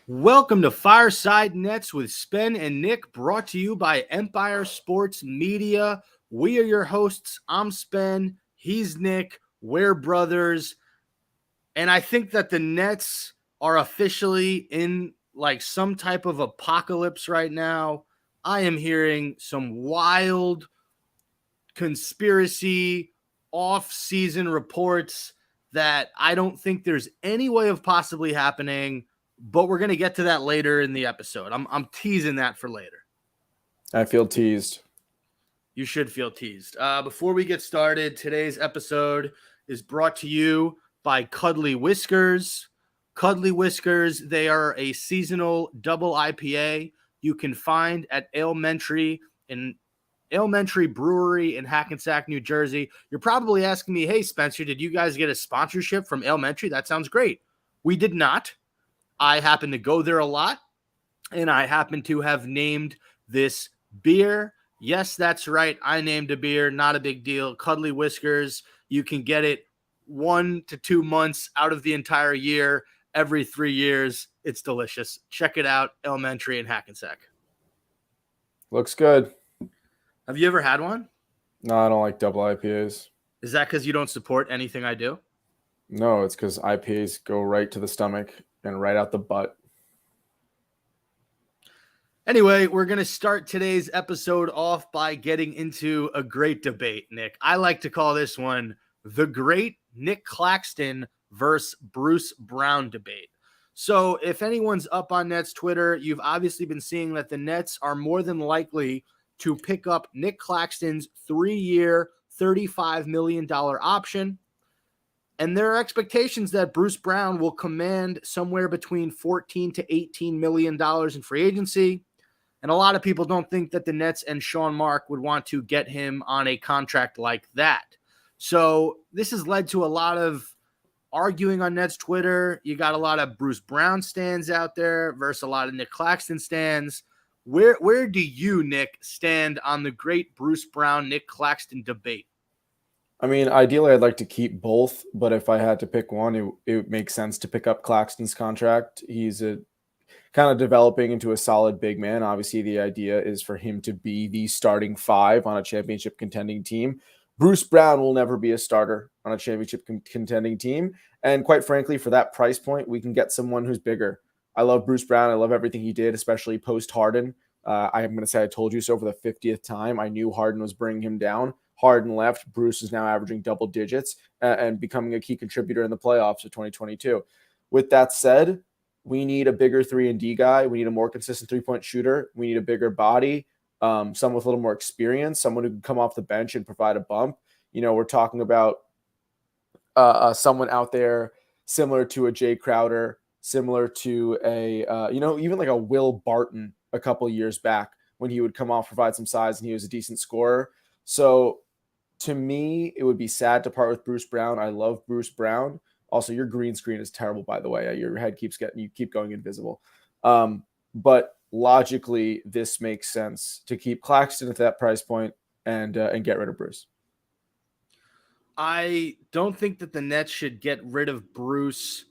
Welcome to Fireside Nets with Spen and Nick, brought to you by Empire Sports Media. We are your hosts. I'm Spen. He's Nick. We're brothers. And I think that the Nets are officially in like some type of apocalypse right now. I am hearing some wild conspiracy off-season reports that I don't think there's any way of possibly happening. But we're going to get to that later in the episode. I'm teasing that for later. I feel teased. You should feel teased. Before we get started, today's episode is brought to you by Cuddly Whiskers. Cuddly Whiskers, they are a seasonal double IPA you can find at Elementary Brewery in Hackensack, New Jersey. You're probably asking me, hey, Spencer, did you guys get a sponsorship from Elementary? That sounds great. We did not. I happen to go there a lot, and I happen to have named this beer. Yes, that's right. I named a beer. Not a big deal. Cuddly Whiskers. You can get it 1 to 2 months out of the entire year, every 3 years. It's delicious. Check it out. Elementary in Hackensack. Looks good. Have you ever had one? No, I don't like double IPAs. Is that because you don't support anything I do? No, it's because IPAs go right to the stomach and right out the butt. Anyway, we're going to start today's episode off by getting into a great debate, Nick. I like to call this one the Great Nic Claxton versus Bruce Brown debate. So if anyone's up on Nets Twitter, you've obviously been seeing that the Nets are more than likely to pick up Nic Claxton's 3-year, $35 million option. And there are expectations that Bruce Brown will command somewhere between $14 to $18 million in free agency. And a lot of people don't think that the Nets and Sean Marks would want to get him on a contract like that. So this has led to a lot of arguing on Nets Twitter. You got a lot of Bruce Brown stands out there versus a lot of Nic Claxton stands. Where do you, Nick, stand on the great Bruce Brown, Nic Claxton debate? I mean, ideally, I'd like to keep both, but if I had to pick one, it makes sense to pick up Claxton's contract. He's kind of developing into a solid big man. Obviously, the idea is for him to be the starting 5 on a championship contending team. Bruce Brown will never be a starter on a championship contending team. And quite frankly, for that price point, we can get someone who's bigger. I love Bruce Brown. I love everything he did, especially post-Harden. I am going to say I told you so for the 50th time. I knew Harden was bringing him down. Harden left. Bruce is now averaging double digits and becoming a key contributor in the playoffs of 2022. With that said, we need a bigger 3-and-D guy. We need a more consistent three-point shooter. We need a bigger body, someone with a little more experience, someone who can come off the bench and provide a bump. You know, we're talking about someone out there similar to a Jay Crowder, similar to even like a Will Barton a couple years back when he would come off, provide some size, and he was a decent scorer. So to me, it would be sad to part with Bruce Brown. I love Bruce Brown. Also, your green screen is terrible, by the way. Your head you keep going invisible. But logically, this makes sense to keep Claxton at that price point and get rid of Bruce. I don't think that the Nets should get rid of Bruce.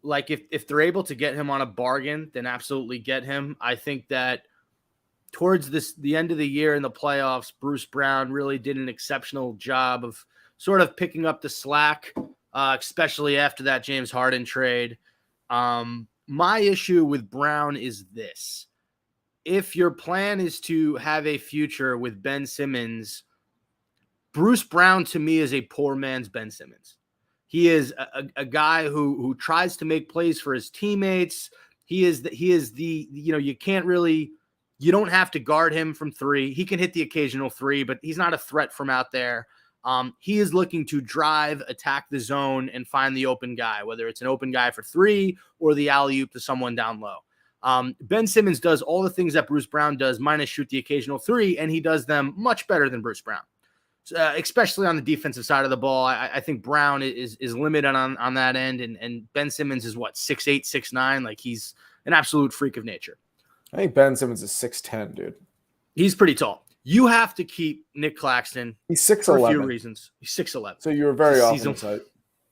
Like if they're able to get him on a bargain, then absolutely get him. I think that towards the end of the year in the playoffs, Bruce Brown really did an exceptional job of sort of picking up the slack, especially after that James Harden trade. My issue with Brown is this. If your plan is to have a future with Ben Simmons, Bruce Brown to me is a poor man's Ben Simmons. He is a guy who tries to make plays for his teammates. He is the you don't have to guard him from 3. He can hit the occasional 3, but he's not a threat from out there. He is looking to drive, attack the zone, and find the open guy, whether it's an open guy for 3 or the alley-oop to someone down low. Ben Simmons does all the things that Bruce Brown does, minus shoot the occasional 3, and he does them much better than Bruce Brown. Especially on the defensive side of the ball. I think Brown is limited on that end, and Ben Simmons is 6'8", 6'9", like he's an absolute freak of nature. I think Ben Simmons is 6'10", dude. He's pretty tall. You have to keep Nic Claxton. He's 6'11". For a few reasons. He's 6'11". So you were very off on the site.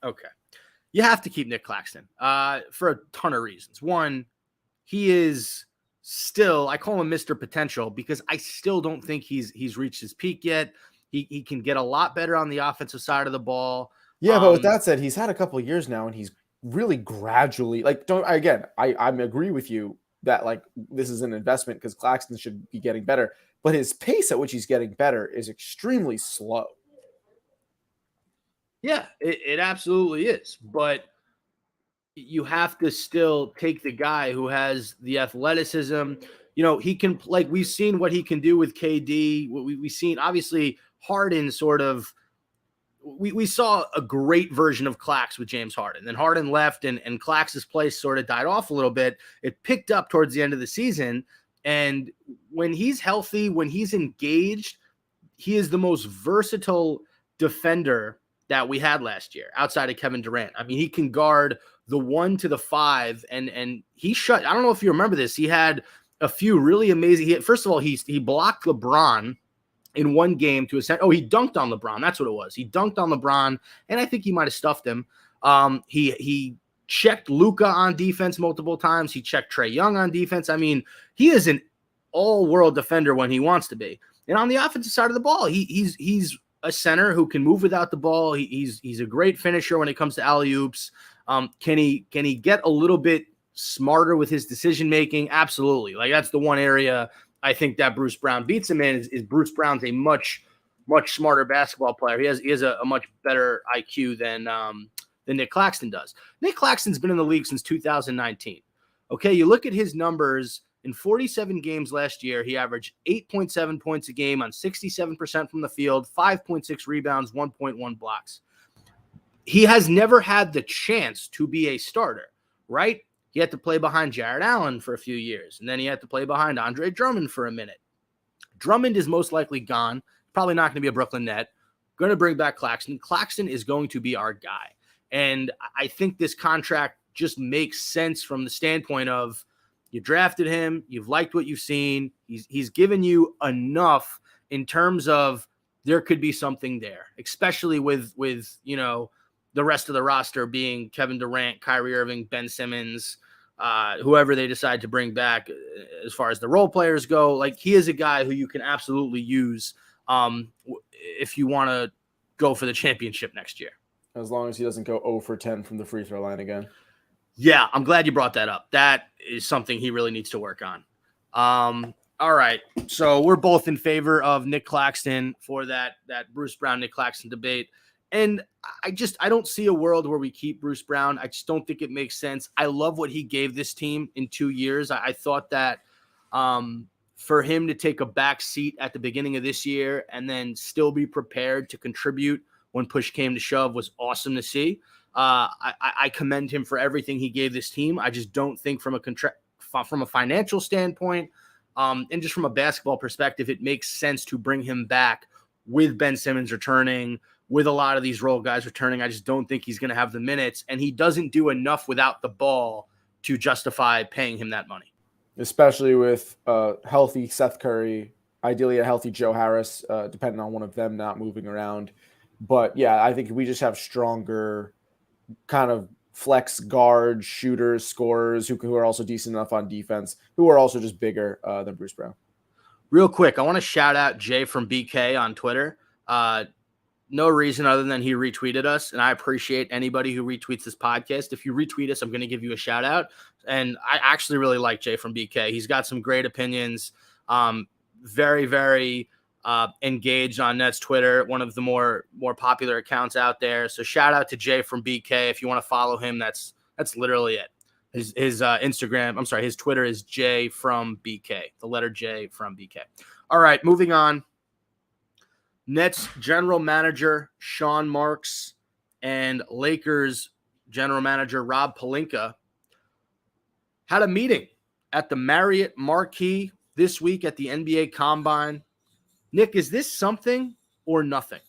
Okay. You have to keep Nic Claxton for a ton of reasons. One, he is still, I call him Mr. Potential because I still don't think he's reached his peak yet. He can get a lot better on the offensive side of the ball. Yeah, but with that said, he's had a couple of years now, and he's really gradually like. I agree with you that like this is an investment because Claxton should be getting better, but his pace at which he's getting better is extremely slow. Yeah, it absolutely is. But you have to still take the guy who has the athleticism. You know, he can, like, we've seen what he can do with KD. We've seen, obviously, Harden sort of, we saw a great version of Clax with James Harden. Then Harden left, and Clax's place sort of died off a little bit. It picked up towards the end of the season. And when he's healthy, when he's engaged, he is the most versatile defender that we had last year outside of Kevin Durant. I mean, he can guard the 1 to the 5, and he shut. I don't know if you remember this. He had a few really amazing. First of all, he blocked LeBron in one game to ascend. Oh, he dunked on LeBron. That's what it was. He dunked on LeBron, and I think he might have stuffed him. He checked Luka on defense multiple times. He checked Trae Young on defense. I mean, he is an all-world defender when he wants to be. And on the offensive side of the ball, he's a center who can move without the ball. He's a great finisher when it comes to alley-oops. Can he get a little bit smarter with his decision making? Absolutely. Like, that's the one area I think that Bruce Brown beats him in. Is Bruce Brown's a much smarter basketball player. He has a much better IQ than Nic Claxton does. Nic Claxton's been in the league since 2019. Okay, you look at his numbers. In 47 games last year, he averaged 8.7 points a game on 67% from the field, 5.6 rebounds, 1.1 blocks. He has never had the chance to be a starter, right? He had to play behind Jared Allen for a few years, and then he had to play behind Andre Drummond for a minute. Drummond is most likely gone, probably not going to be a Brooklyn Net. Going to bring back Claxton. Claxton is going to be our guy. And I think this contract just makes sense from the standpoint of, you drafted him, you've liked what you've seen, he's given you enough in terms of there could be something there, especially with you know, the rest of the roster being Kevin Durant, Kyrie Irving, Ben Simmons, whoever they decide to bring back as far as the role players go. Like, he is a guy who you can absolutely use if you want to go for the championship next year. As long as he doesn't go 0 for 10 from the free throw line again. Yeah, I'm glad you brought that up. That is something he really needs to work on. All right, so we're both in favor of Nic Claxton for that Bruce Brown, Nic Claxton debate. And I don't see a world where we keep Bruce Brown. I just don't think it makes sense. I love what he gave this team in 2 years. I thought that for him to take a back seat at the beginning of this year and then still be prepared to contribute when push came to shove was awesome to see. I commend him for everything he gave this team. I just don't think from a financial standpoint and just from a basketball perspective, it makes sense to bring him back with Ben Simmons returning, with a lot of these role guys returning. I just don't think he's going to have the minutes, and he doesn't do enough without the ball to justify paying him that money. Especially with healthy Seth Curry, ideally a healthy Joe Harris, depending on one of them not moving around. But yeah, I think we just have stronger kind of flex guard shooters, scorers who are also decent enough on defense, who are also just bigger than Bruce Brown. Real quick, I want to shout out Jay from BK on Twitter. No reason other than he retweeted us, and I appreciate anybody who retweets this podcast. If you retweet us, I'm going to give you a shout out. And I actually really like Jay from BK. He's got some great opinions. Very, very engaged on Nets Twitter, one of the more popular accounts out there. So shout out to Jay from BK. If you want to follow him, that's literally it. His Instagram, I'm sorry, his Twitter is J from BK, the letter J from BK. All right, moving on. Nets general manager Sean Marks and Lakers general manager Rob Pelinka had a meeting at the Marriott Marquis this week at the NBA Combine. Nick, is this something or nothing?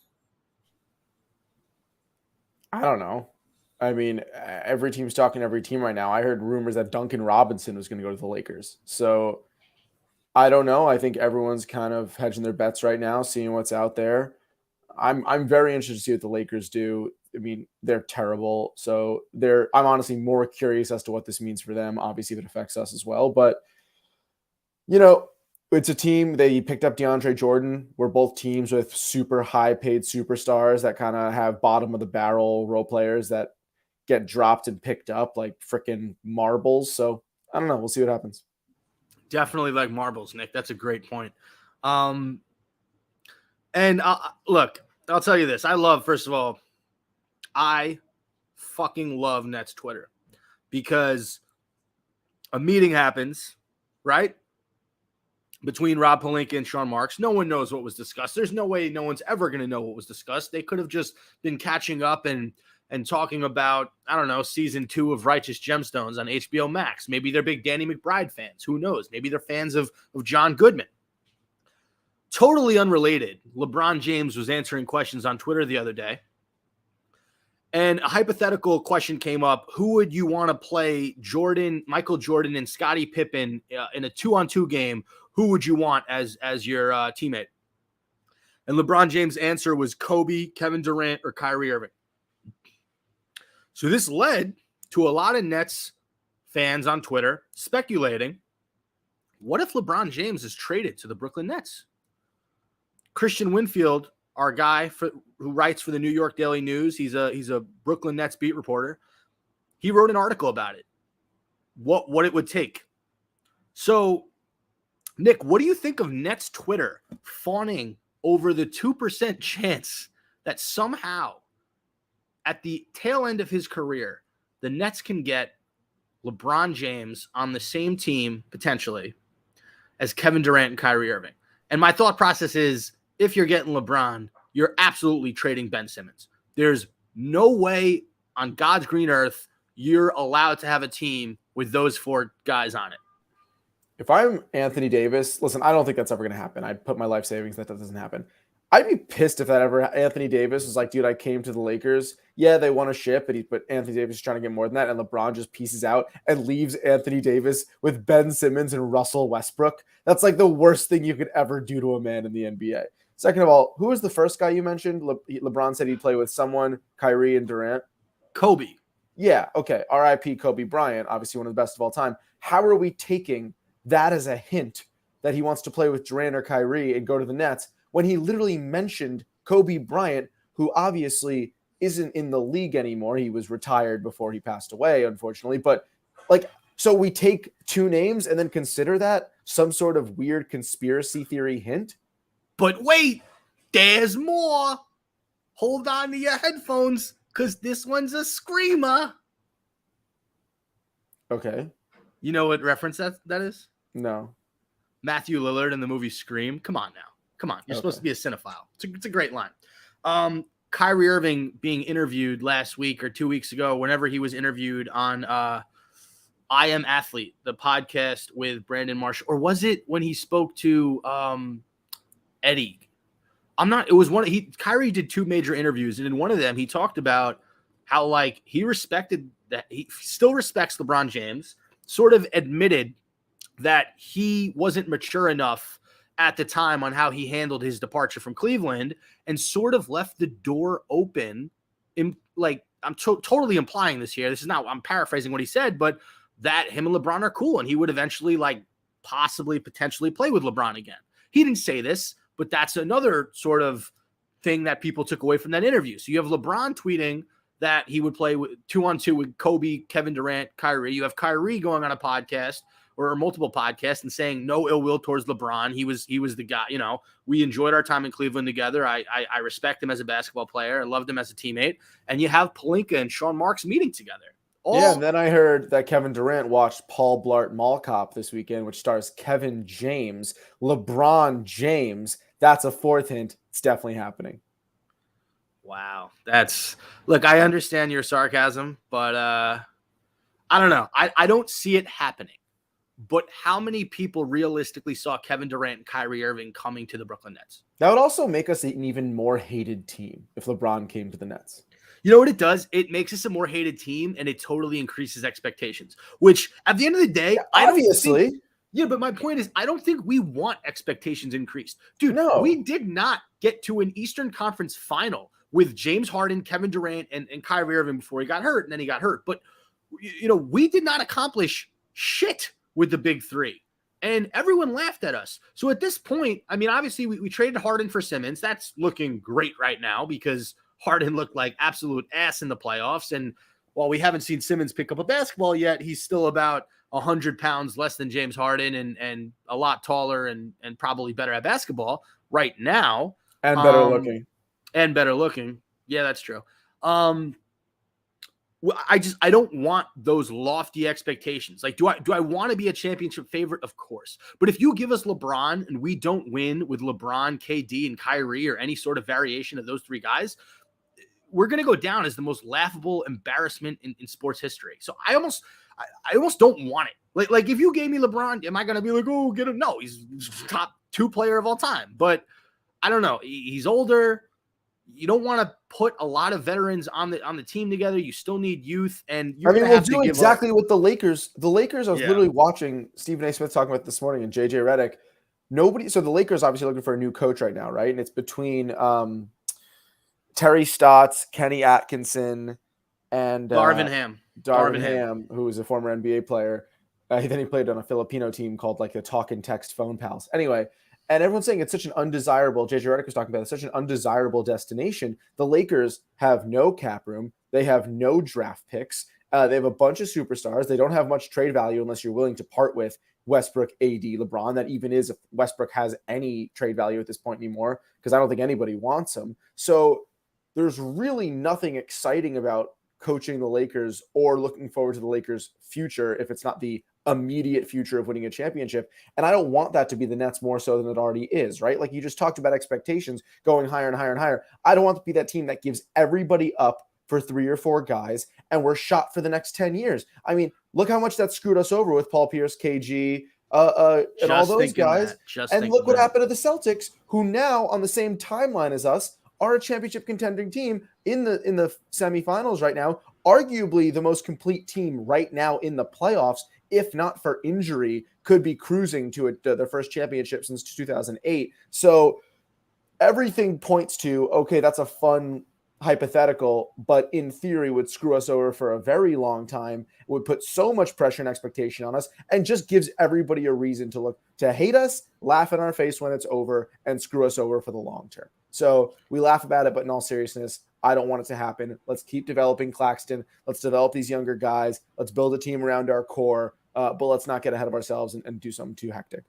I don't know. I mean, every team's talking to every team right now. I heard rumors that Duncan Robinson was going to go to the Lakers. So I don't know. I think everyone's kind of hedging their bets right now, seeing what's out there. I'm very interested to see what the Lakers do. I mean, they're terrible. So I'm honestly more curious as to what this means for them. Obviously, if it affects us as well. But, it's a team. They picked up DeAndre Jordan. We're both teams with super high paid superstars that kind of have bottom of the barrel role players that get dropped and picked up like freaking marbles. So I don't know. We'll see what happens. Definitely like marbles, Nick. That's a great point. And look, I'll tell you this. First of all, I fucking love Nets Twitter because a meeting happens, right? Between Rob Pelinka and Sean Marks. No one knows what was discussed. There's no way no one's ever going to know what was discussed. They could have just been catching up and talking about, I don't know, season 2 of Righteous Gemstones on HBO Max. Maybe they're big Danny McBride fans. Who knows? Maybe they're fans of John Goodman. Totally unrelated. LeBron James was answering questions on Twitter the other day. And a hypothetical question came up. Who would you want to play Michael Jordan and Scottie Pippen in a 2-on-2 game? Who would you want as your teammate? And LeBron James' answer was Kobe, Kevin Durant, or Kyrie Irving. So this led to a lot of Nets fans on Twitter speculating, what if LeBron James is traded to the Brooklyn Nets? Christian Winfield, our guy who writes for the New York Daily News, he's a Brooklyn Nets beat reporter. He wrote an article about it, what it would take. So, Nick, what do you think of Nets Twitter fawning over the 2% chance that somehow at the tail end of his career, the Nets can get LeBron James on the same team, potentially, as Kevin Durant and Kyrie Irving? And my thought process is, if you're getting LeBron, you're absolutely trading Ben Simmons. There's no way on God's green earth you're allowed to have a team with those 4 guys on it. If I'm Anthony Davis, listen, I don't think that's ever going to happen. I'd put my life savings that doesn't happen. I'd be pissed if that ever. Anthony Davis was like, dude, I came to the Lakers. Yeah, they won a ship, but Anthony Davis is trying to get more than that. And LeBron just pieces out and leaves Anthony Davis with Ben Simmons and Russell Westbrook. That's like the worst thing you could ever do to a man in the NBA. Second of all, who was the first guy you mentioned? LeBron said he'd play with someone, Kyrie and Durant. Kobe. Yeah, okay. R.I.P. Kobe Bryant, obviously one of the best of all time. How are we taking that as a hint that he wants to play with Durant or Kyrie and go to the Nets when he literally mentioned Kobe Bryant, who obviously isn't in the league anymore? He was retired before he passed away, unfortunately. But so we take 2 names and then consider that some sort of weird conspiracy theory hint? But wait, there's more. Hold on to your headphones, because this one's a screamer. Okay. You know what reference that is? No. Matthew Lillard in the movie Scream. Come on now. Come on. You're supposed to be a cinephile. It's a great line. Kyrie Irving being interviewed last week or 2 weeks ago, whenever he was interviewed on I Am Athlete, the podcast with Brandon Marshall. Or was it when he spoke to Eddie? Kyrie did 2 major interviews, and in one of them he talked about how he respected that he still respects LeBron James, sort of admitted that he wasn't mature enough at the time on how he handled his departure from Cleveland, and sort of left the door open. I'm totally implying this here. This is not, I'm paraphrasing what he said, but that him and LeBron are cool, and he would eventually potentially play with LeBron again. He didn't say this, but that's another sort of thing that people took away from that interview. So you have LeBron tweeting that he would play with 2-on-2 with Kobe, Kevin Durant, Kyrie. You have Kyrie going on a podcast or multiple podcasts and saying no ill will towards LeBron. He was the guy. We enjoyed our time in Cleveland together. I respect him as a basketball player. I loved him as a teammate. And you have Pelinka and Sean Marks meeting together. Yeah, and then I heard that Kevin Durant watched Paul Blart Mall Cop this weekend, which stars Kevin James, LeBron James. That's a 4th hint. It's definitely happening. Wow. Look, I understand your sarcasm, but I don't know. I don't see it happening. But how many people realistically saw Kevin Durant and Kyrie Irving coming to the Brooklyn Nets? That would also make us an even more hated team if LeBron came to the Nets. You know what it does? It makes us a more hated team, and it totally increases expectations, which at the end of the day, obviously. But my point is, I don't think we want expectations increased. Dude, no. We did not get to an Eastern Conference final with James Harden, Kevin Durant, and Kyrie Irving before he got hurt, and then he got hurt. But, we did not accomplish shit with the big three. And everyone laughed at us. So at this point, I mean, obviously we traded Harden for Simmons. That's looking great right now because Harden looked like absolute ass in the playoffs. And while we haven't seen Simmons pick up a basketball yet, he's still about 100 pounds less than James Harden and a lot taller and probably better at basketball right now. And better looking. And better looking. Yeah, that's true. I don't want those lofty expectations. Like, do I want to be a championship favorite? Of course. But if you give us LeBron and we don't win with LeBron, KD, and Kyrie or any sort of variation of those three guys, we're going to go down as the most laughable embarrassment in sports history. So I almost don't want it. Like if you gave me LeBron, am I going to be like, oh, get him? No, he's top 2 player of all time. But I don't know. He's older. You don't want to put a lot of veterans on the team together. You still need youth, and we'll do exactly what the Lakers. The Lakers. I was literally watching Stephen A. Smith talking about this morning and JJ Redick. So the Lakers obviously looking for a new coach right now, right? And it's between Terry Stotts, Kenny Atkinson, and Darvin Ham, who was a former NBA player. Then he played on a Filipino team called like the Talk and Text Phone Pals. Anyway. And everyone's saying it's such an undesirable, JJ Redick was talking about, it's such an undesirable destination. The Lakers have no cap room. They have no draft picks. They have a bunch of superstars. They don't have much trade value unless you're willing to part with Westbrook, AD, LeBron. That even is if Westbrook has any trade value at this point anymore, because I don't think anybody wants him. So there's really nothing exciting about coaching the Lakers or looking forward to the Lakers' future if it's not the immediate future of winning a championship. And I don't want that to be the Nets more so than it already is, right? Like you just talked about expectations going higher and higher and higher. I don't want to be that team that gives everybody up for 3 or 4 guys and we're shot for the next 10 years. I mean, look how much that screwed us over with Paul Pierce, KG, and all those guys. And look what happened to the Celtics, who now on the same timeline as us are a championship contending team in the semifinals right now, arguably the most complete team right now in the playoffs, if not for injury, could be cruising to their first championship since 2008. So everything points to, okay, that's a fun hypothetical, but in theory would screw us over for a very long time, would put so much pressure and expectation on us, and just gives everybody a reason to hate us, laugh in our face when it's over, and screw us over for the long term. So we laugh about it, but in all seriousness, I don't want it to happen. Let's keep developing Claxton. Let's develop these younger guys. Let's build a team around our core, but let's not get ahead of ourselves and do something too hectic.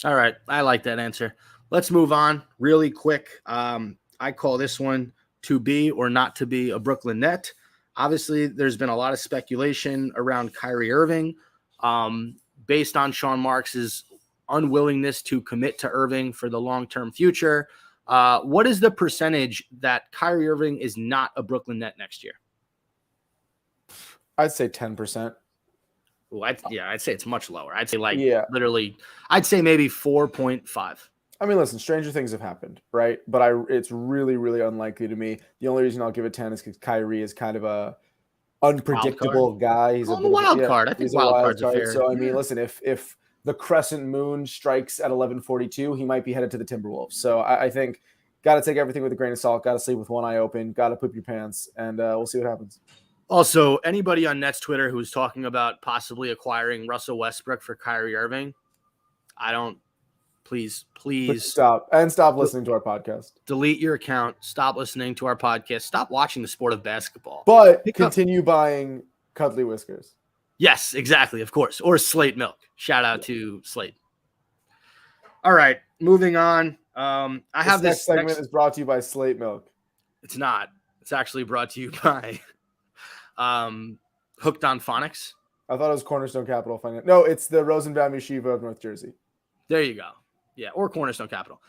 All right. I like that answer. Let's move on really quick. I call this one to be or not to be a Brooklyn Net. Obviously, there's been a lot of speculation around Kyrie Irving based on Sean Marks' unwillingness to commit to Irving for the long-term future. What is the percentage that Kyrie Irving is not a Brooklyn Net next year? I'd say 10%. Ooh, I'd say it's much lower. I'd say literally, I'd say maybe 4.5. I mean, listen, stranger things have happened, right? But it's really, really unlikely to me. The only reason I'll give it 10 is because Kyrie is kind of a unpredictable guy. He's a wild card. I think wild cards are fair. So, I mean, listen, if the crescent moon strikes at 11:42, he might be headed to the Timberwolves. So I think got to take everything with a grain of salt, got to sleep with one eye open, got to poop your pants, and we'll see what happens. Also, anybody on Nets Twitter who's talking about possibly acquiring Russell Westbrook for Kyrie Irving, please stop listening to our podcast. Delete your account. Stop listening to our podcast. Stop watching the sport of basketball. But continue buying Cuddly Whiskers. Yes, exactly, of course. Or Slate milk. Shout out to Slate. All right, moving on. This next segment is brought to you by Slate Milk. It's not. It's actually brought to you by Hooked on Phonics. I thought it was Cornerstone Capital Finance. No, it's the Rosenbaum Yeshiva of North Jersey. There you go. Yeah, or Cornerstone Capital.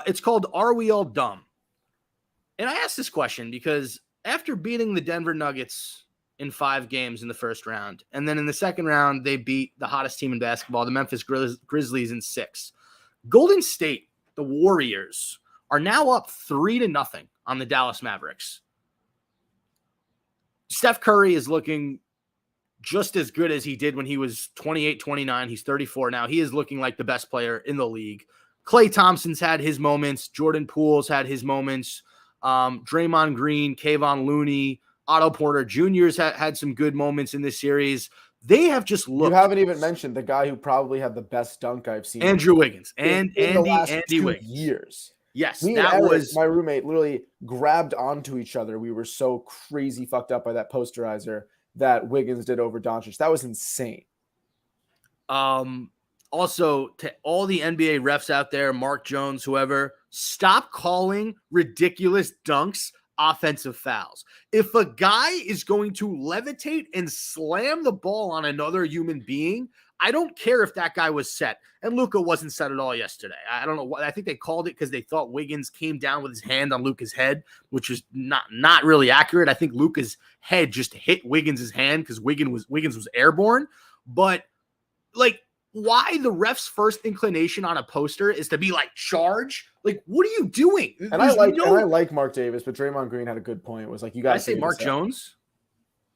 It's called Are We All Dumb? And I asked this question because after beating the Denver Nuggets in 5 games in the first round, and then in the second round, they beat the hottest team in basketball, the Memphis Grizzlies, in 6. Golden State, the Warriors, are now up 3-0 on the Dallas Mavericks. Steph Curry is looking just as good as he did when he was 28, 29. He's 34 now. He is looking like the best player in the league. Klay Thompson's had his moments. Jordan Poole's had his moments. Draymond Green, Kayvon Looney, Otto Porter Jr.'s had some good moments in this series. They have just looked. You haven't even mentioned the guy who probably had the best dunk I've seen. Andrew Wiggins in the last 2 years. Yes, me and Eric, my roommate, literally grabbed onto each other. We were so crazy fucked up by that posterizer that Wiggins did over Doncic. That was insane. Also, to all the NBA refs out there, Mark Jones, whoever, stop calling ridiculous dunks offensive fouls. If a guy is going to levitate and slam the ball on another human being, I don't care if that guy was set. And Luka wasn't set at all yesterday. I don't know what. I think they called it because they thought Wiggins came down with his hand on Luka's head, which is not really accurate. I think Luka's head just hit Wiggins' hand because Wiggins was airborne. But like, why the ref's first inclination on a poster is to be like, charge? Like, what are you doing? And I like Mark Davis, but Draymond Green had a good point. It was like, you got to say Mark Jones.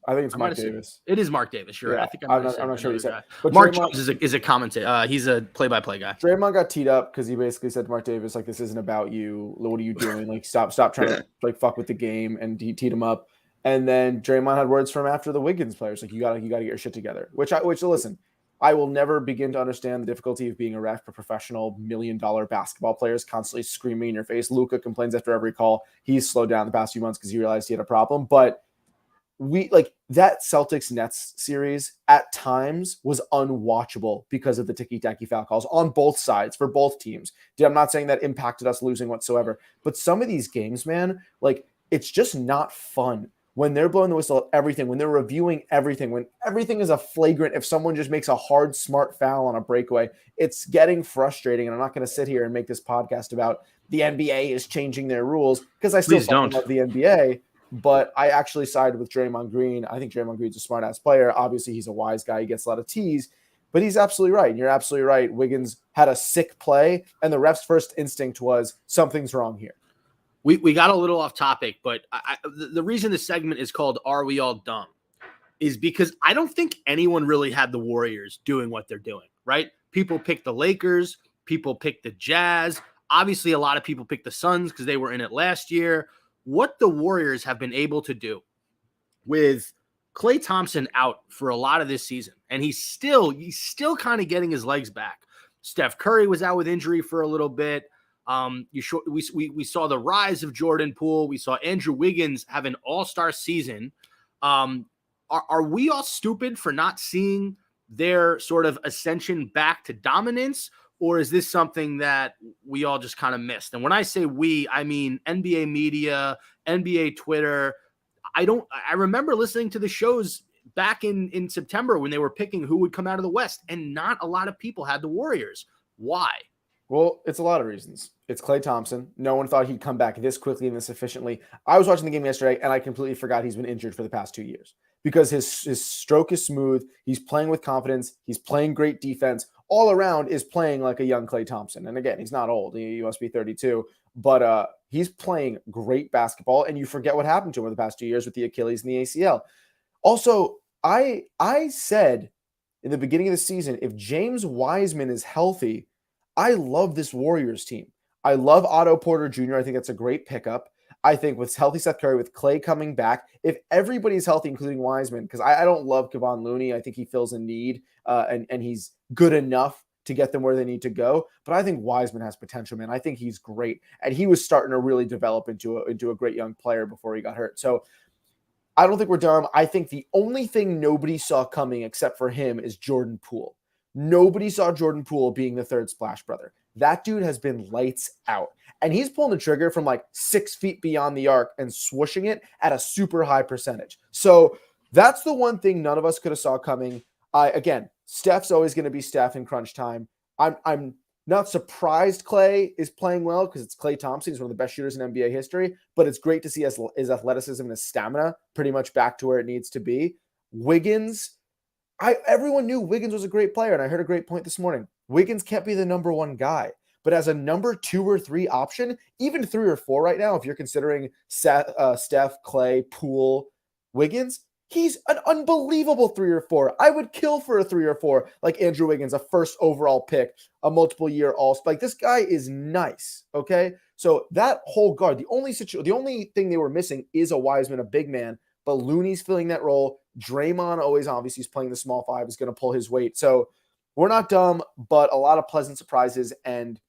I think it's Mark Davis. It is Mark Davis. Sure. Yeah, I think I'm not sure what you said. But Mark Jones is a commentator. He's a play-by-play guy. Draymond got teed up because he basically said to Mark Davis, like, this isn't about you. What are you doing? Like, stop trying to like fuck with the game. And he teed him up. And then Draymond had words from after the Wiggins players, like, you gotta get your shit together. Which listen, I will never begin to understand the difficulty of being a ref for professional $1 million basketball players constantly screaming in your face. Luka complains after every call. He's slowed down the past few months because he realized he had a problem. But we like that Celtics Nets series at times was unwatchable because of the ticky-tacky foul calls on both sides for both teams. I'm not saying that impacted us losing whatsoever, but some of these games, man, like, it's just not fun when they're blowing the whistle at everything, when they're reviewing everything, when everything is a flagrant. If someone just makes a hard, smart foul on a breakaway, it's getting frustrating. And I'm not going to sit here and make this podcast about the NBA is changing their rules because I still love the NBA. But I actually sided with Draymond Green. I think Draymond Green's a smart-ass player. Obviously, he's a wise guy. He gets a lot of tease. But he's absolutely right. And you're absolutely right. Wiggins had a sick play, and the ref's first instinct was something's wrong here. We got a little off topic, but the reason this segment is called Are We All Dumb is because I don't think anyone really had the Warriors doing what they're doing, right? People picked the Lakers. People picked the Jazz. Obviously, a lot of people picked the Suns because they were in it last year. What the Warriors have been able to do with Klay Thompson out for a lot of this season, and he's still kind of getting his legs back. Steph Curry was out with injury for a little bit. We saw the rise of Jordan Poole. We saw Andrew Wiggins have an all-star season. Are we all stupid for not seeing their sort of ascension back to dominance? Or is this something that we all just kind of missed? And when I say we, I mean NBA media, NBA Twitter. I remember listening to the shows back in September when they were picking who would come out of the West, and not a lot of people had the Warriors. Why? Well, it's a lot of reasons. It's Klay Thompson. No one thought he'd come back this quickly and this efficiently. I was watching the game yesterday, and I completely forgot he's been injured for the past 2 years because his stroke is smooth. He's playing with confidence. He's playing great defense. All around is playing like a young Klay Thompson. And again, he's not old. He must be 32. But he's playing great basketball, and you forget what happened to him over the past 2 years with the Achilles and the ACL. Also, I said in the beginning of the season, if James Wiseman is healthy, I love this Warriors team. I love Otto Porter Jr. I think that's a great pickup. I think with healthy Seth Curry, with Klay coming back, if everybody's healthy, including Wiseman, because I don't love Kevon Looney. I think he fills a need, and he's good enough to get them where they need to go. But I think Wiseman has potential, man. I think he's great. And he was starting to really develop into a great young player before he got hurt. So I don't think we're dumb. I think the only thing nobody saw coming except for him is Jordan Poole. Nobody saw Jordan Poole being the third Splash Brother. That dude has been lights out. And he's pulling the trigger from like 6 feet beyond the arc and swooshing it at a super high percentage. So that's the one thing none of us could have saw coming. Again, Steph's always going to be Steph in crunch time. I'm not surprised Klay is playing well because it's Klay Thompson. He's one of the best shooters in NBA history. But it's great to see his athleticism and his stamina pretty much back to where it needs to be. Wiggins, everyone knew Wiggins was a great player, and I heard a great point this morning. Wiggins can't be the number one guy, but as a number 2 or 3 option, even 3 or 4 right now, if you're considering Steph, Klay, Poole, Wiggins, he's an unbelievable 3 or 4. I would kill for a 3 or 4, like Andrew Wiggins, a first overall pick, a multiple year all. Like, this guy is nice, okay? So that whole guard, the only thing they were missing is a Wiseman, a big man, but Looney's filling that role. Draymond always obviously is playing the small five, is going to pull his weight. So we're not dumb, but a lot of pleasant surprises and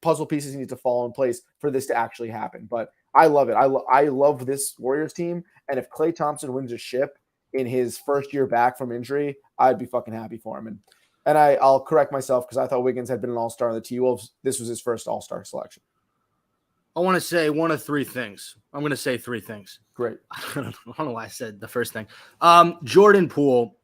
puzzle pieces need to fall in place for this to actually happen. But I love it. I love this Warriors team. And if Klay Thompson wins a ship in his first year back from injury, I'd be fucking happy for him. And I'll correct myself because I thought Wiggins had been an all-star on the T-Wolves. This was his first all-star selection. I want to say one of three things. I'm going to say three things. Great. I don't know why I said the first thing. Jordan Poole,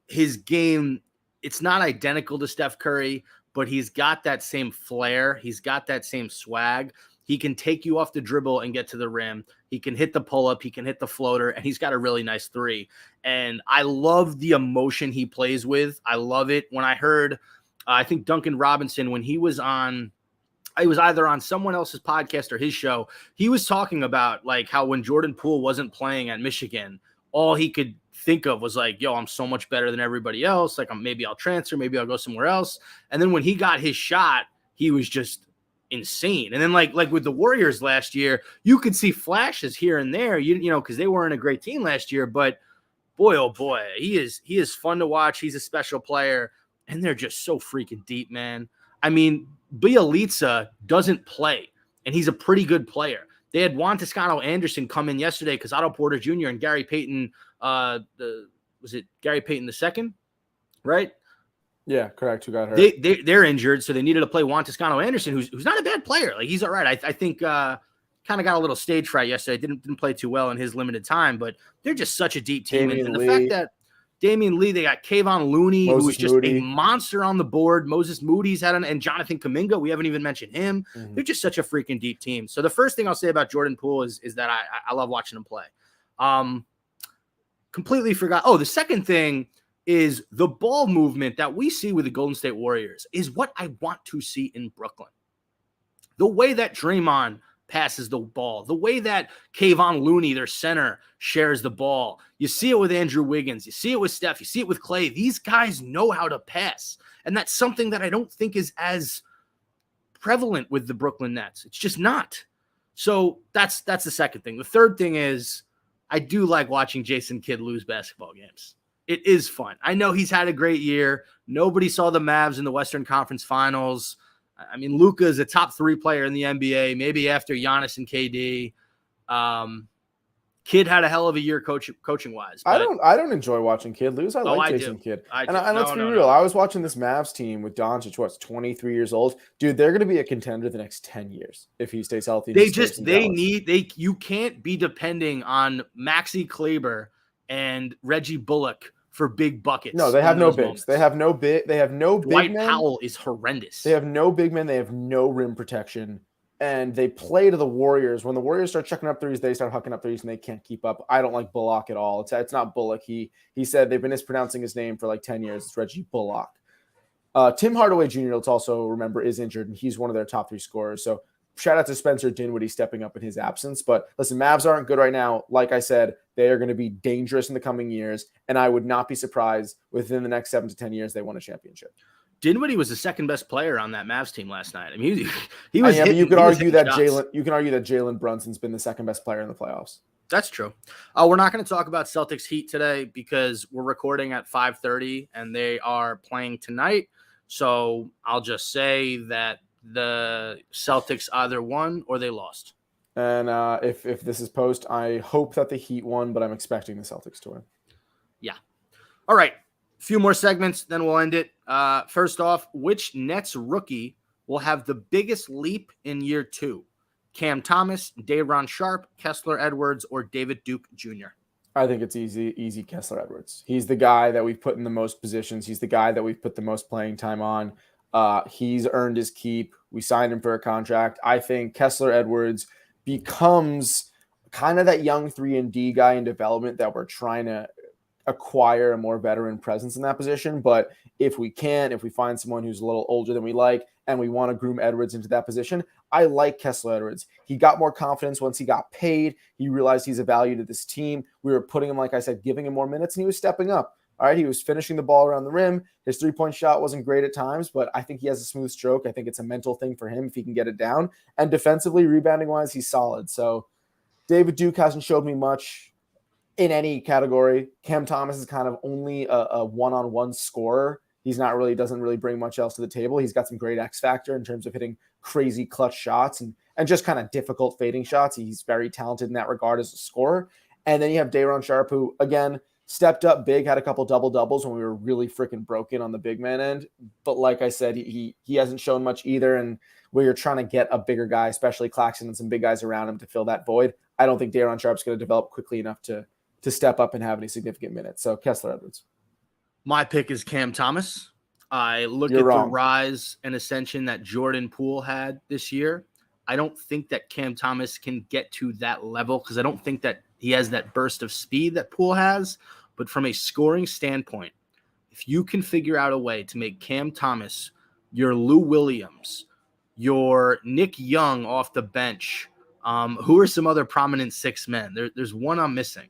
his game, it's not identical to Steph Curry, but he's got that same flair. He's got that same swag. He can take you off the dribble and get to the rim. He can hit the pull-up. He can hit the floater, and he's got a really nice three. And I love the emotion he plays with. I love it. When I heard, I think Duncan Robinson, when he was on, I was either on someone else's podcast or his show, he was talking about like how when Jordan Poole wasn't playing at Michigan, all he could think of was like, yo, I'm so much better than everybody else. Like, maybe I'll transfer, maybe I'll go somewhere else. And then when he got his shot, he was just insane. And then like with the Warriors last year, you could see flashes here and there, you know, because they weren't a great team last year. But boy, oh boy, he is fun to watch. He's a special player, and they're just so freaking deep, man. I mean, Bielitsa doesn't play, and he's a pretty good player. They had Juan Toscano Anderson come in yesterday because Otto Porter Jr. and Gary Payton, was it Gary Payton II, right? Yeah, correct. Who got hurt? They're injured, so they needed to play Juan Toscano Anderson, who's not a bad player. Like, he's all right. I think kind of got a little stage fright yesterday. Didn't play too well in his limited time, but they're just such a deep team. And the fact that Damian Lee, they got Kayvon Looney, who was just a monster on the board. Moses Moody's and Jonathan Kuminga. We haven't even mentioned him. Mm-hmm. They're just such a freaking deep team. So the first thing I'll say about Jordan Poole is that I love watching him play. Completely forgot. Oh, the second thing is the ball movement that we see with the Golden State Warriors is what I want to see in Brooklyn. The way that Draymond passes the ball, the way that Kayvon Looney, their center, shares the ball. You see it with Andrew Wiggins. You see it with Steph. You see it with Klay. These guys know how to pass. And that's something that I don't think is as prevalent with the Brooklyn Nets. It's just not. So that's the second thing. The third thing is I do like watching Jason Kidd lose basketball games. It is fun. I know he's had a great year. Nobody saw the Mavs in the Western Conference Finals. I mean, Luka is a top 3 player in the NBA, maybe after Giannis and KD. Kidd had a hell of a year coaching-wise. I don't enjoy watching Kidd lose. I like Jason Kidd. And let's be real. I was watching this Mavs team with Doncic, what's 23 years old. Dude, they're going to be a contender the next 10 years if he stays healthy. You can't be depending on Maxi Kleber and Reggie Bullock for big buckets. No, they have no bigs. They have no big men. Dwight Powell is horrendous. They have no big men. They have no rim protection. And they play to the Warriors. When the Warriors start chucking up threes, they start hucking up threes, and they can't keep up. I don't like Bullock at all. It's not Bullock. He said they've been mispronouncing his name for like 10 years. It's Reggie Bullock. Tim Hardaway Jr., let's also remember, is injured, and he's one of their top 3 scorers. So shout out to Spencer Dinwiddie stepping up in his absence. But listen, Mavs aren't good right now. Like I said, they are going to be dangerous in the coming years, and I would not be surprised within the next 7 to 10 years they won a championship. Dinwiddie was the second best player on that Mavs team last night. I mean, he was. Yeah, but you could argue that Jalen Brunson's been the second best player in the playoffs. That's true. We're not going to talk about Celtics Heat today because we're recording at 5:30 and they are playing tonight. So I'll just say that the Celtics either won or they lost. And if this is post, I hope that the Heat won, but I'm expecting the Celtics to win. Yeah. All right. A few more segments, then we'll end it. First off, which Nets rookie will have the biggest leap in year 2? Cam Thomas, Day'Ron Sharpe, Kessler Edwards, or David Duke Jr.? I think it's easy Kessler Edwards. He's the guy that we've put in the most positions. He's the guy that we've put the most playing time on. He's earned his keep. We signed him for a contract. I think Kessler Edwards becomes kind of that young 3-and-D guy in development that we're trying to acquire a more veteran presence in that position. But if we find someone who's a little older than we like, and we want to groom Edwards into that position, I like Kessler Edwards. He got more confidence once he got paid. He realized he's a value to this team. We were putting him, like I said, giving him more minutes, and he was stepping up. All right, he was finishing the ball around the rim. His three-point shot wasn't great at times, but I think he has a smooth stroke. I think it's a mental thing for him if he can get it down. And defensively, rebounding-wise, he's solid. So David Duke hasn't showed me much in any category. Cam Thomas is kind of only a one-on-one scorer. He's not really, doesn't really bring much else to the table. He's got some great X factor in terms of hitting crazy clutch shots and just kind of difficult fading shots. He's very talented in that regard as a scorer. And then you have Day'Ron Sharpe, who, again, stepped up big, had a couple double-doubles when we were really freaking broken on the big man end. But like I said, he hasn't shown much either. And where you're trying to get a bigger guy, especially Claxton and some big guys around him to fill that void, I don't think Day'Ron Sharpe's going to develop quickly enough to step up and have any significant minutes. So Kessler Edwards. My pick is Cam Thomas. I look You're at wrong. the rise and ascension that Jordan Poole had this year. I don't think that Cam Thomas can get to that level because I don't think that he has that burst of speed that Poole has. But from a scoring standpoint, if you can figure out a way to make Cam Thomas your Lou Williams, your Nick Young off the bench, who are some other prominent six men? There's one I'm missing.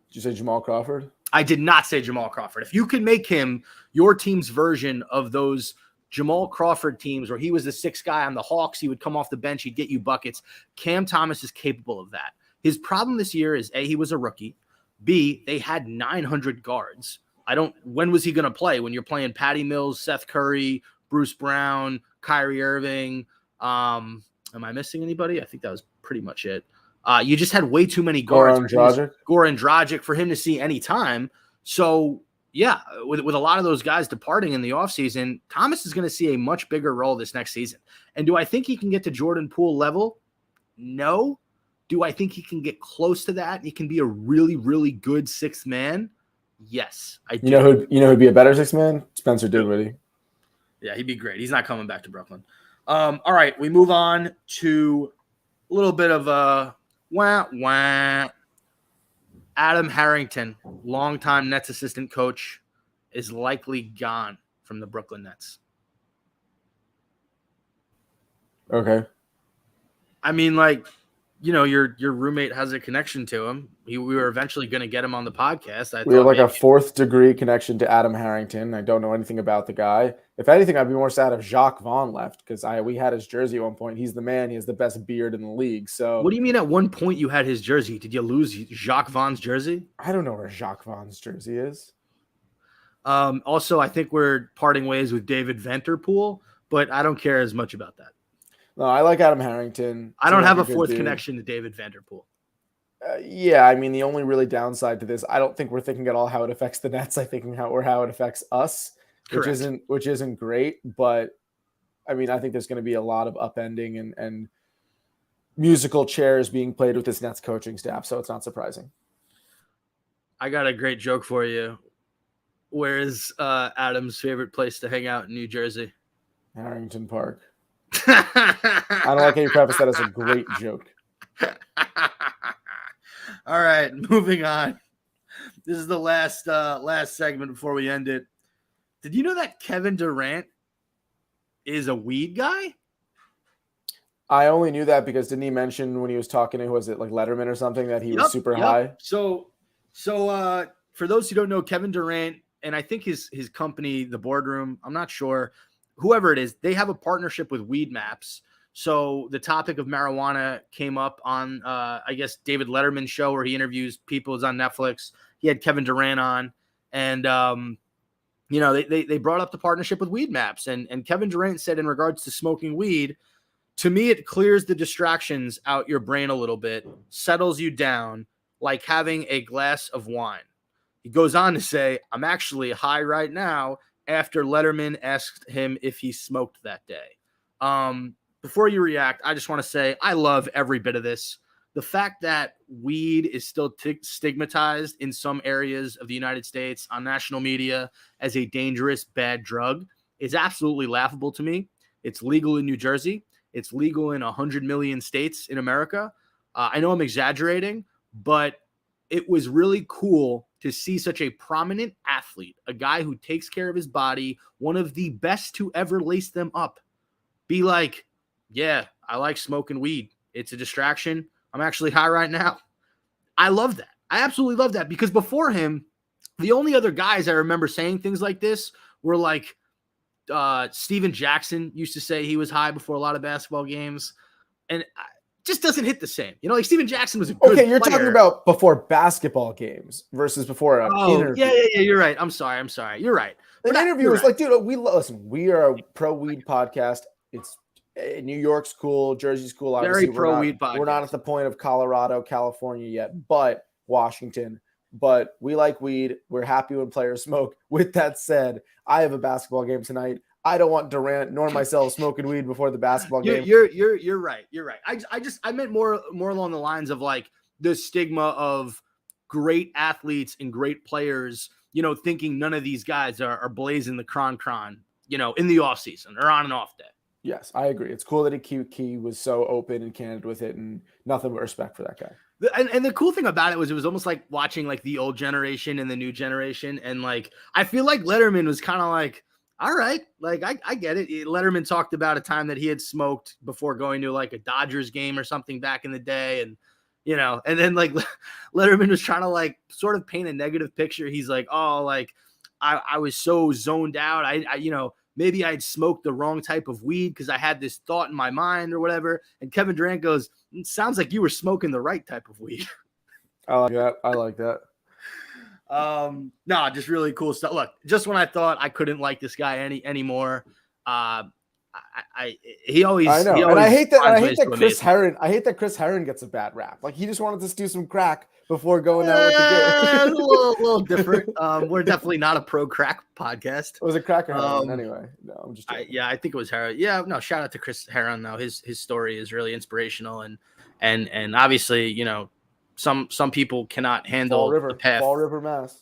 Did you say Jamal Crawford? I did not say Jamal Crawford. If you can make him your team's version of those Jamal Crawford teams where he was the sixth guy on the Hawks, he would come off the bench, he'd get you buckets. Cam Thomas is capable of that. His problem this year is A, he was a rookie. B, they had 900 guards. When was he going to play? When you're playing Patty Mills, Seth Curry, Bruce Brown, Kyrie Irving. Am I missing anybody? I think that was pretty much it. You just had way too many guards. Goran Dragic for him to see any time. So, yeah, with a lot of those guys departing in the offseason, Thomas is going to see a much bigger role this next season. And do I think he can get to Jordan Poole level? No. Do I think he can get close to that? He can be a really, really good sixth man? Yes, I do. You know who'd be a better sixth man? Spencer Dinwiddie. Yeah, he'd be great. He's not coming back to Brooklyn. All right, we move on to a little bit of a wah. Adam Harrington, longtime Nets assistant coach, is likely gone from the Brooklyn Nets. Okay. I mean, like, you know, your roommate has a connection to him. We were eventually going to get him on the podcast. We have like a fourth degree connection to Adam Harrington. I don't know anything about the guy. If anything, I'd be more sad if Jacques Vaughn left because we had his jersey at one point. He's the man. He has the best beard in the league. So what do you mean at one point you had his jersey? Did you lose Jacques Vaughn's jersey? I don't know where Jacques Vaughn's jersey is. Also, I think we're parting ways with David Vanterpool, but I don't care as much about that. No, I like Adam Harrington. I don't have a fourth connection to David Vanterpool. Yeah, I mean, the only really downside to this, I don't think we're thinking at all how it affects the Nets. I think how it affects us, which isn't great. But I mean, I think there's going to be a lot of upending and musical chairs being played with this Nets coaching staff, so it's not surprising. I got a great joke for you. Where is Adam's favorite place to hang out in New Jersey? Harrington Park. I don't like how you preface that as a great joke. All right, moving on. This is the last segment before we end it. Did you know that Kevin Durant is a weed guy? I only knew that because didn't he mention when he was talking to, was it like Letterman or something, that he was super high? So for those who don't know, Kevin Durant, and I think his company, The Boardroom, I'm not sure, whoever it is, they have a partnership with Weed Maps. So the topic of marijuana came up on, I guess, David Letterman's show where he interviews people. It's on Netflix. He had Kevin Durant on, and you know, they brought up the partnership with Weed Maps, and Kevin Durant said in regards to smoking weed, to me, it clears the distractions out your brain a little bit, settles you down like having a glass of wine. He goes on to say, I'm actually high right now after Letterman asked him if he smoked that day. Before you react, I just want to say I love every bit of this. The fact that weed is still stigmatized in some areas of the United States on national media as a dangerous, bad drug is absolutely laughable to me. It's legal in New Jersey. It's legal in 100 million states in America. I know I'm exaggerating, but it was really cool to see such a prominent athlete, a guy who takes care of his body, one of the best to ever lace them up, be like, yeah, I like smoking weed. It's a distraction. I'm actually high right now. I love that. I absolutely love that because before him, The only other guys I remember saying things like this were like Steven Jackson used to say he was high before a lot of basketball games, and just doesn't hit the same. You know, like Steven Jackson was a good Okay, you're player. talking about before basketball games versus before an interview. Yeah. You're right. I'm sorry. You're right. An interview is like, dude, we are a pro weed podcast. It's New York's cool, Jersey's cool. Obviously, Very pro weed podcast. We're not at the point of Colorado, California yet, but Washington. But we like weed. We're happy when players smoke. With that said, I have a basketball game tonight. I don't want Durant nor myself smoking weed before the basketball game. You're right. You're right. I meant more along the lines of like the stigma of great athletes and great players, you know, thinking none of these guys are blazing the cron, you know, in the off season or on an off day. Yes, I agree. It's cool that he was so open and candid with it, and nothing but respect for that guy. And the cool thing about it was almost like watching like the old generation and the new generation. And like, I feel like Letterman was kind of like, all right, like I get it. Letterman talked about a time that he had smoked before going to like a Dodgers game or something back in the day. And, you know, and then like Letterman was trying to like sort of paint a negative picture. He's like, oh, like I was so zoned out. I you know, maybe I'd smoked the wrong type of weed because I had this thought in my mind or whatever. And Kevin Durant goes, it sounds like you were smoking the right type of weed. I like that. No, just really cool stuff. Look, just when I thought I couldn't like this guy anymore, he always. I know, and I hate that Chris Herron gets a bad rap. Like he just wanted to do some crack before going out with the game. A little different. We're definitely not a pro crack podcast. It was a cracker anyway. No, I'm just. I think it was Herron. Yeah, no. Shout out to Chris Herron though. His story is really inspirational and obviously, you know, some people cannot handle the path. Fall River, Mass.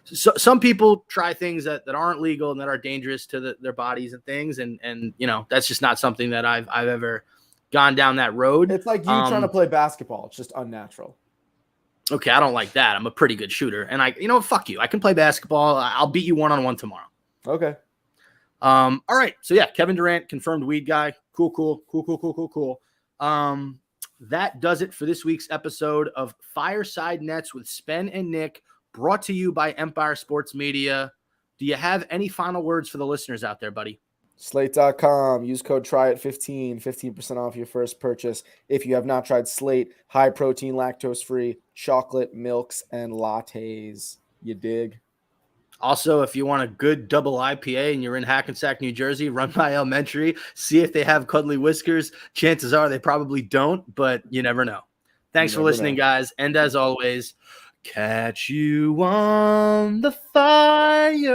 So some people try things that aren't legal and that are dangerous to their bodies and things, and you know, that's just not something that I've ever gone down that road. It's like you trying to play basketball. It's just unnatural. Okay, I don't like that. I'm a pretty good shooter, and you know, fuck you. I can play basketball. I'll beat you 1-on-1 tomorrow. Okay. All right. So yeah, Kevin Durant, confirmed weed guy. Cool. That does it for this week's episode of Fireside Nets with Spen and Nick, brought to you by Empire Sports Media. Do you have any final words for the listeners out there, buddy? Slate.com. Use code TRYIT15, 15% off your first purchase. If you have not tried Slate, high protein, lactose free, chocolate, milks, and lattes. You dig? Also, if you want a good double IPA and you're in Hackensack, New Jersey, run by Elementary. See if they have cuddly whiskers. Chances are they probably don't, but you never know. Thanks for listening, guys. And as always, catch you on the fireside.